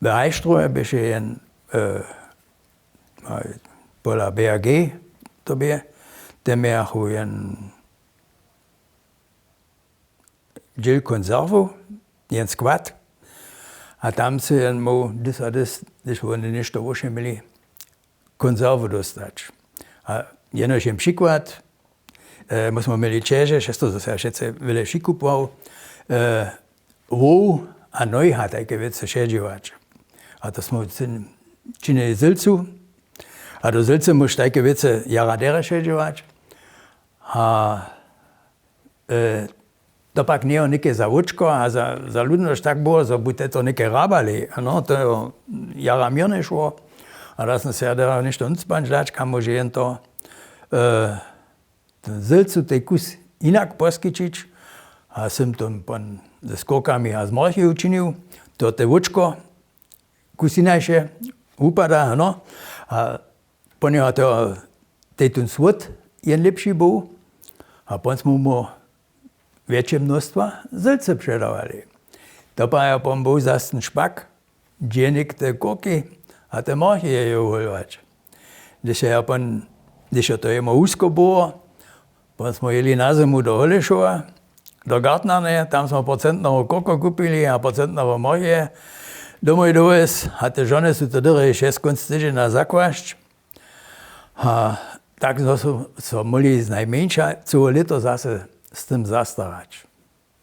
V Ajštruhe byše jen pola BAG tobě, temeachu jen džil konzervu, jen skvat. A tam se jen mu když oni nešto už měli konzervu dostat. A jenož jen příklad, my jsme měli Čeže, že to zase všetce vyle šikupoval, vou a nojha také věci šedživač. A to jsme činili zilcu, a do zilce můž také věci jaradere šedživač. A to pak něho něké za očko a za ludność tak bylo, že buďte to něké rábali. Ano, to jara mir nešlo. A da jsem se jadera nešto nicpan ždač, kam může jen to ten zilcu tej kus jinak poskyčič. A jsem to ze skokami a z morchy učinil. To te očko kus jinajše upadá, no. A po něho to tej ten svod jen lepší byl. A potom jsme mu větší množstva zilce předávali. To pak je potom byl zase ten špak, dženik te koky a te morchy je uholvač. Když to jemu úzko bylo, potom jsme jeli na zimu do Holešova, do Gartnerne, tam jsme procentného koko kupili a procentného morchy. Domoj dovez a te žony jsou to dole 6 konc týdžena zakvašť. A tak jsme mohli z najmenša celé leto zase s tím zastarať.